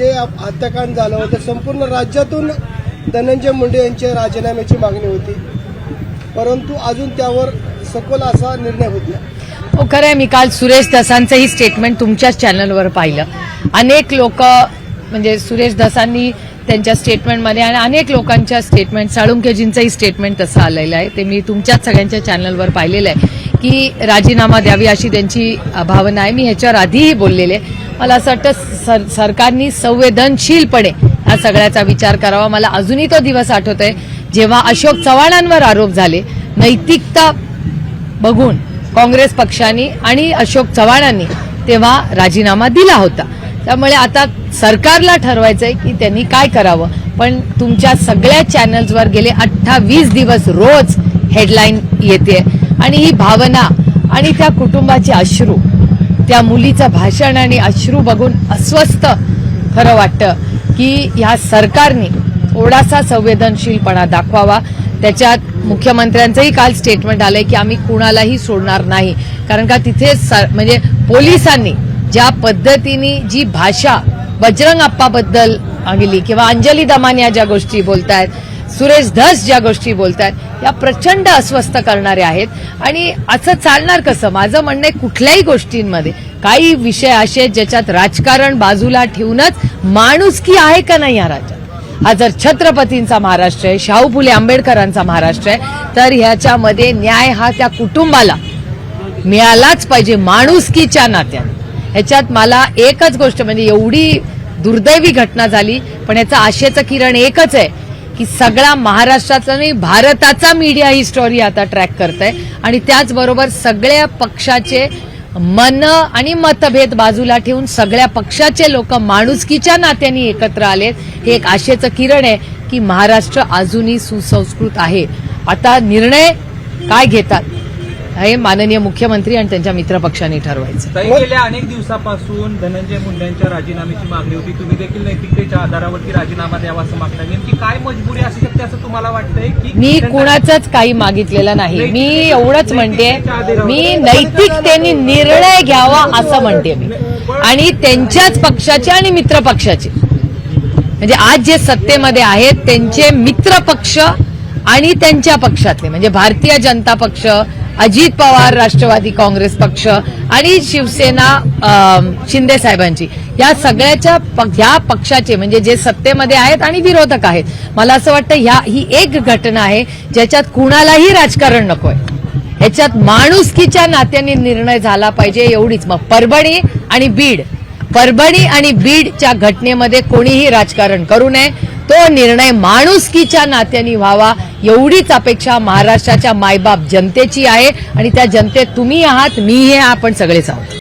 जे हत्याकांड झालं होतं संपूर्ण राज्यातून धनंजय मुंडे यांच्या राजीनाम्याची मागणी होती, परंतु अजून त्यावर सखोल असा निर्णय होत नाही। हो, खरं आहे। मी काल सुरेश धसांचंही स्टेटमेंट तुमच्याच चॅनलवर पाहिलं। अनेक लोक म्हणजे सुरेश धसांनी त्यांच्या स्टेटमेंटमध्ये आणि अनेक लोकांच्या स्टेटमेंट, साळुंखेजींचंही स्टेटमेंट तसं आलेलं आहे, ते मी तुमच्याच सगळ्यांच्या चॅनलवर पाहिलेलं आहे की राजीनामा द्यावी अशी त्यांची भावना आहे। मी ह्याच्यावर आधीही बोललेले आहे। मला असं वाटतं सरकारने संवेदनशीलपणे या सगळ्याचा विचार करावा। मला अजूनही तो दिवस आठवतोय जेव्हा अशोक चव्हाणांवर आरोप झाले, नैतिकता बघून काँग्रेस पक्षाने आणि अशोक चव्हाणांनी तेव्हा राजीनामा दिला होता। त्यामुळे आता सरकारला ठरवायचंय की त्यांनी काय करावं। पण तुमच्या सगळ्या चॅनल्सवर गेले 28 दिवस रोज हेडलाईन येते आणि ही भावना आणि त्या कुटुंबाचे अश्रू, त्या मुलीचं भाषण आणि अश्रू बघून अस्वस्थ खरं वाटतं की ह्या सरकारने थोडासा संवेदनशीलपणा दाखवावा। त्याच्यात मुख्यमंत्र्यांचंही काल स्टेटमेंट आलंय की आम्ही कुणालाही सोडणार नाही, कारण का तिथे म्हणजे पोलिसांनी ज्या पद्धतीने जी भाषा बजरंग अप्पाबद्दल गेली किंवा अंजली दमानिया ज्या गोष्टी बोलतायत, सुरेश धस ज्या गोष्टी बोलतायत, या प्रचंड अस्वस्थ करणाऱ्या आहेत। आणि असं चालणार कसं? माझं म्हणणं आहे कुठल्याही गोष्टींमध्ये काही विषय असे ज्याच्यात राजकारण बाजूला ठेवूनच माणुसकी आहे का नाही या राज्यात। हा जर छत्रपतींचा महाराष्ट्र आहे, शाहू फुले आंबेडकरांचा महाराष्ट्र आहे, तर ह्याच्यामध्ये न्याय हा त्या कुटुंबाला मिळालाच पाहिजे माणुसकीच्या नात्याने। ह्याच्यात मला एकच गोष्ट म्हणजे एवढी दुर्दैवी घटना झाली, पण याचं आशेचं किरण एकच आहे की सगळा महाराष्ट्राचा नाही भारताचा मीडिया ही स्टोरी आता ट्रॅक करतंय आणि त्याचबरोबर सगळ्या पक्षाचे मन आणि मतभेद बाजूला ठेवून सगळ्या पक्षाचे लोक माणुसकीच्या नात्याने एकत्र आलेत। हे एक आशेचं किरण आहे की महाराष्ट्र अजूनही सुसंस्कृत आहे। आता निर्णय काय घेतात हे माननीय मुख्यमंत्री आणि त्यांच्या मित्रपक्षांनी ठरवायचं। गेल्या अनेक दिवसापासून धनंजय मुंडेंच्या राजीनाम्याची मागणी होती, तुम्ही देखील नैतिकतेच्या आधारावरती राजीनामा द्यावा असं मागताय। नेमकी काय मजबुरी असू शकते असं तुम्हाला वाटतंय की? मी कुणाचंच काही मागितलेलं नाही। मी एवढंच म्हणते, मी नैतिकतेने निर्णय घ्यावा असं म्हणते मी, आणि त्यांच्याच पक्षाचे आणि मित्र पक्षाचे म्हणजे आज जे सत्तेमध्ये आहेत त्यांचे मित्र पक्ष आणि त्यांच्या पक्षातले म्हणजे भारतीय जनता पक्ष, अजित पवार राष्ट्रवादी काँग्रेस पक्ष आणि शिवसेना शिंदे साहेबांची, या सगळ्याच्या ह्या पक्षाचे म्हणजे जे सत्तेमध्ये आहेत आणि विरोधक आहेत, मला असं वाटतं ही एक घटना आहे ज्याच्यात कुणालाही राजकारण नकोय। ह्याच्यात माणुसकीच्या नात्याने निर्णय झाला पाहिजे एवढीच। मग परभणी आणि बीडच्या घटनेमध्ये कोणीही राजकारण करू नये, तो निर्णय माणुसकीच्या नात्याने व्हावा एवढीच अपेक्षा महाराष्ट्राच्या मायबाप जनतेची आहे। आणि त्या जनतेत तुम्ही आहात, मीही, आपण सगळेच आहोत।